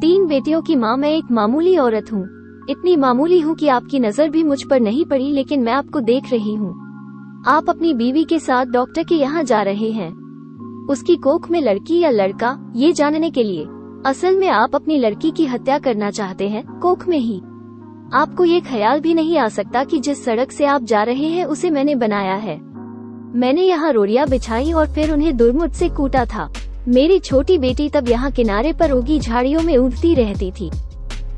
3 बेटियों की माँ मैं एक मामूली औरत हूँ। इतनी मामूली हूँ कि आपकी नजर भी मुझ पर नहीं पड़ी, लेकिन मैं आपको देख रही हूँ। आप अपनी बीवी के साथ डॉक्टर के यहाँ जा रहे हैं, उसकी कोख में लड़की या लड़का, ये जानने के लिए। असल में आप अपनी लड़की की हत्या करना चाहते हैं, कोख में ही। आपको ये ख्याल भी नहीं आ सकता कि जिस सड़क से आप जा रहे हैं उसे मैंने बनाया है। मैंने यहाँ रोड़ियाँ बिछाई और फिर उन्हें दुर्मुट से कूटा था। मेरी छोटी बेटी तब यहाँ किनारे पर उगी झाड़ियों में उड़ती रहती थी।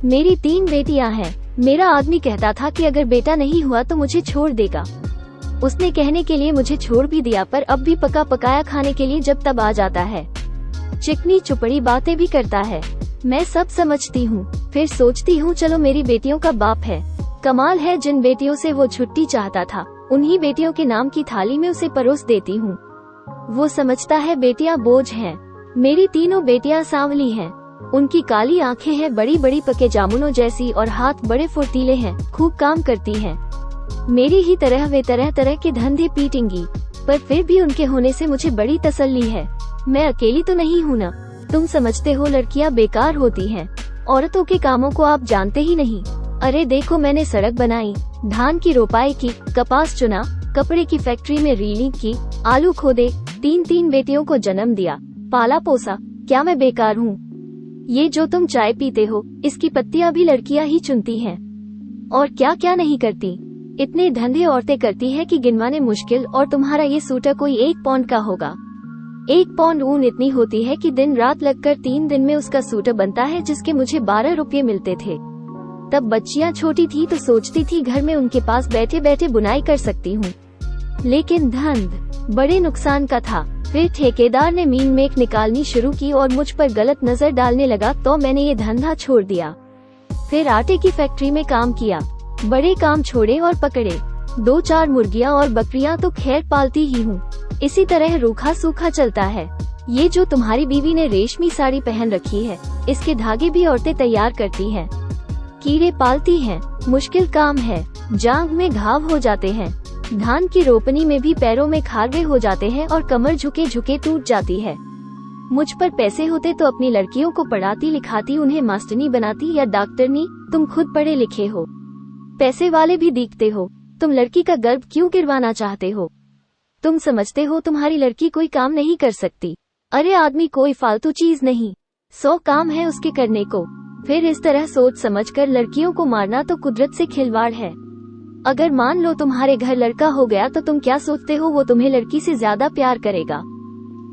मेरी 3 बेटियां हैं। मेरा आदमी कहता था कि अगर बेटा नहीं हुआ तो मुझे छोड़ देगा। उसने कहने के लिए मुझे छोड़ भी दिया, पर अब भी पका पकाया खाने के लिए जब तब आ जाता है। चिकनी चुपड़ी बातें भी करता है। मैं सब समझती हूँ, फिर सोचती हूँ चलो मेरी बेटियों का बाप है। कमाल है, जिन बेटियों से वो छुट्टी चाहता था उन्हीं बेटियों के नाम की थाली में उसे परोस देती हूँ। वो समझता है बेटियां बोझ हैं। मेरी तीनों बेटियां सांवली हैं। उनकी काली आंखें हैं बड़ी बड़ी पके जामुनों जैसी और हाथ बड़े फुर्तीले हैं, खूब काम करती हैं। मेरी ही तरह वे तरह तरह के धंधे पीटेंगी, पर फिर भी उनके होने से मुझे बड़ी तसल्ली है। मैं अकेली तो नहीं हूँ ना। तुम समझते हो लड़कियाँ बेकार होती हैं, औरतों के कामों को आप जानते ही नहीं। अरे देखो, मैंने सड़क बनाई, धान की रोपाई की, कपास चुना, कपड़े की फैक्ट्री में रीलिंग की, आलू खोदे, 3 बेटियों को जन्म दिया, पाला पोसा। क्या मैं बेकार हूँ? ये जो तुम चाय पीते हो, इसकी पत्तियां भी लड़कियां ही चुनती हैं। और क्या क्या नहीं करती। इतने धंधे औरतें करती है कि गिनवाने मुश्किल। और तुम्हारा ये सूटर कोई 1 पौंड का होगा। 1 पौंड ऊन इतनी होती है कि दिन रात लगकर 3 दिन में उसका सूटर बनता है, जिसके मुझे 12 रुपये मिलते थे। तब बच्चियां छोटी थी तो सोचती थी घर में उनके पास बैठे बैठे बुनाई कर सकती हूँ, लेकिन धंध बड़े नुकसान का था। फिर ठेकेदार ने मीन मेक निकालनी शुरू की और मुझ पर गलत नजर डालने लगा, तो मैंने ये धंधा छोड़ दिया। फिर आटे की फैक्ट्री में काम किया, बड़े काम छोड़े और पकड़े। 2-4 मुर्गियां और बकरियां तो खैर पालती ही हूँ। इसी तरह रूखा सूखा चलता है। ये जो तुम्हारी बीवी ने रेशमी साड़ी पहन रखी है, इसके धागे भी औरतें तैयार करती हैं। कीड़े पालती हैं, मुश्किल काम है। जांघ में घाव हो जाते हैं, धान की रोपनी में भी पैरों में खारवे हो जाते हैं और कमर झुके झुके टूट जाती है। मुझ पर पैसे होते तो अपनी लड़कियों को पढ़ाती लिखाती, उन्हें मास्टरनी बनाती या डॉक्टरनी। तुम खुद पढ़े लिखे हो, पैसे वाले भी दिखते हो। तुम लड़की का गर्भ क्यों गिरवाना चाहते हो? तुम समझते हो तुम्हारी लड़की कोई काम नहीं कर सकती? अरे आदमी कोई फालतू चीज नहीं, 100 काम है उसके करने को। फिर इस तरह सोच समझकर लड़कियों को मारना तो कुदरत से खिलवाड़ है। अगर मान लो तुम्हारे घर लड़का हो गया तो तुम क्या सोचते हो वो तुम्हें लड़की से ज्यादा प्यार करेगा?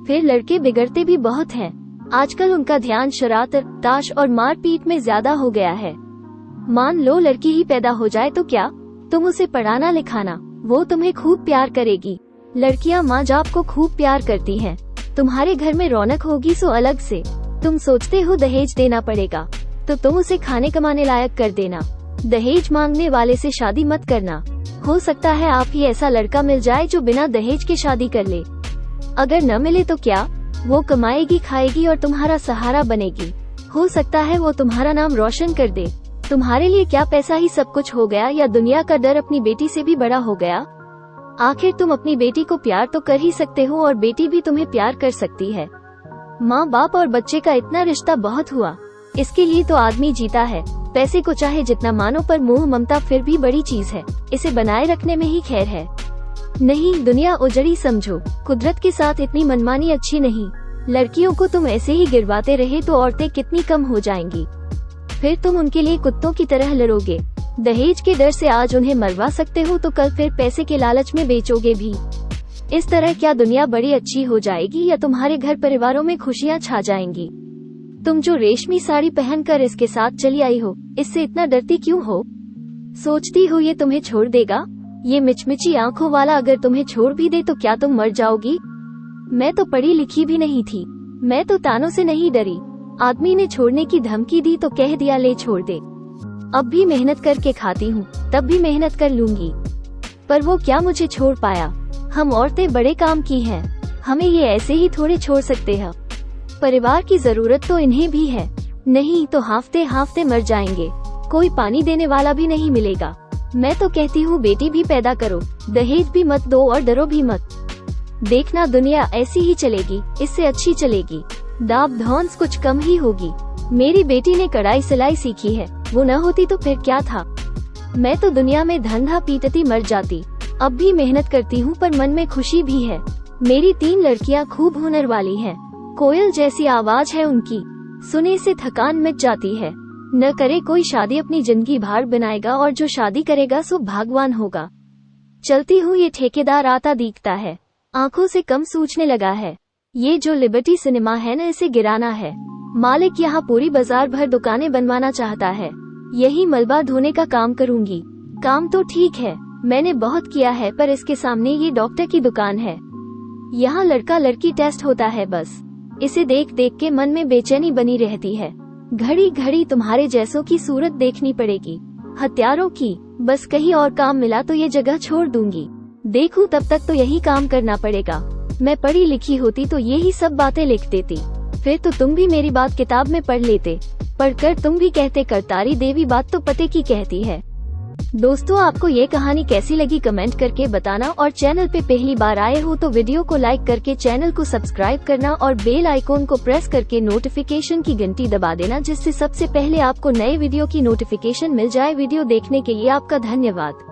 फिर लड़के बिगड़ते भी बहुत हैं। आजकल उनका ध्यान शरारत, ताश और मारपीट में ज्यादा हो गया है। मान लो लड़की ही पैदा हो जाए तो क्या? तुम उसे पढ़ाना लिखाना, वो तुम्हें खूब प्यार करेगी। लड़कियां माँ बाप को खूब प्यार करती हैं। तुम्हारे घर में रौनक होगी सो अलग से। तुम सोचते हो दहेज देना पड़ेगा, तो तुम उसे खाने कमाने लायक कर देना। दहेज मांगने वाले से शादी मत करना। हो सकता है आप ही ऐसा लड़का मिल जाए जो बिना दहेज के शादी कर ले। अगर न मिले तो क्या, वो कमाएगी खाएगी और तुम्हारा सहारा बनेगी। हो सकता है वो तुम्हारा नाम रोशन कर दे। तुम्हारे लिए क्या पैसा ही सब कुछ हो गया, या दुनिया का डर अपनी बेटी से भी बड़ा हो गया? आखिर तुम अपनी बेटी को प्यार तो कर ही सकते हो और बेटी भी तुम्हें प्यार कर सकती है। माँ बाप और बच्चे का इतना रिश्ता बहुत हुआ। इसके लिए तो आदमी जीता है। पैसे को चाहे जितना मानो, पर मोह ममता फिर भी बड़ी चीज है। इसे बनाए रखने में ही खैर है। नहीं, दुनिया उजड़ी समझो। कुदरत के साथ इतनी मनमानी अच्छी नहीं। लड़कियों को तुम ऐसे ही गिरवाते रहे तो औरतें कितनी कम हो जाएंगी। फिर तुम उनके लिए कुत्तों की तरह लड़ोगे। दहेज के डर से आज उन्हें मरवा सकते हो तो कल फिर पैसे के लालच में बेचोगे भी। इस तरह क्या दुनिया बड़ी अच्छी हो जाएगी, या तुम्हारे घर परिवारों में खुशियाँ छा जाएंगी? तुम जो रेशमी साड़ी पहनकर इसके साथ चली आई हो, इससे इतना डरती क्यों हो? सोचती हो ये तुम्हें छोड़ देगा? ये मिचमिची आंखों वाला अगर तुम्हें छोड़ भी दे तो क्या तुम मर जाओगी? मैं तो पढ़ी लिखी भी नहीं थी। मैं तो तानों से नहीं डरी। आदमी ने छोड़ने की धमकी दी तो कह दिया ले छोड़ दे। अब भी मेहनत करके खाती हूँ, तब भी मेहनत कर लूंगी। पर वो क्या मुझे छोड़ पाया? हम औरतें बड़े काम की हैं, हमें ये ऐसे ही थोड़े छोड़ सकते हैं। परिवार की जरूरत तो इन्हें भी है, नहीं तो हाफते हाफते मर जाएंगे। कोई पानी देने वाला भी नहीं मिलेगा। मैं तो कहती हूँ बेटी भी पैदा करो, दहेज भी मत दो और डरो भी मत। देखना दुनिया ऐसी ही चलेगी, इससे अच्छी चलेगी। दाब धौंस कुछ कम ही होगी। मेरी बेटी ने कढ़ाई सिलाई सीखी है, वो न होती तो फिर क्या था। मैं तो दुनिया में धंधा पीटती मर जाती। अब भी मेहनत करती हूँ पर मन में खुशी भी है। मेरी 3 लड़कियाँ खूब हुनर वाली हैं। कोयल जैसी आवाज है उनकी, सुने से थकान मिट जाती है। न करे कोई शादी अपनी जिंदगी भार बनाएगा, और जो शादी करेगा सो भाग्यवान होगा। चलती हूँ ये ठेकेदार आता दिखता है, आंखों से कम सूझने लगा है। ये जो लिबर्टी सिनेमा है न, इसे गिराना है। मालिक यहाँ पूरी बाजार भर दुकानें बनवाना चाहता है। यही मलबा धोने का काम करूँगी। काम तो ठीक है, मैंने बहुत किया है, पर इसके सामने ये डॉक्टर की दुकान है। यहाँ लड़का लड़की टेस्ट होता है बस। इसे देख देख के मन में बेचैनी बनी रहती है। घड़ी घड़ी तुम्हारे जैसों की सूरत देखनी पड़ेगी, हत्यारों की। बस कहीं और काम मिला तो ये जगह छोड़ दूंगी। देखूं तब तक तो यही काम करना पड़ेगा। मैं पढ़ी लिखी होती तो यही सब बातें लिख देती, फिर तो तुम भी मेरी बात किताब में पढ़ लेते। पढ़कर तुम भी कहते करतारी देवी बात तो पते की कहती है। दोस्तों, आपको ये कहानी कैसी लगी कमेंट करके बताना, और चैनल पे पहली बार आए हो तो वीडियो को लाइक करके चैनल को सब्सक्राइब करना और बेल आइकॉन को प्रेस करके नोटिफिकेशन की घंटी दबा देना, जिससे सबसे पहले आपको नए वीडियो की नोटिफिकेशन मिल जाए। वीडियो देखने के लिए आपका धन्यवाद।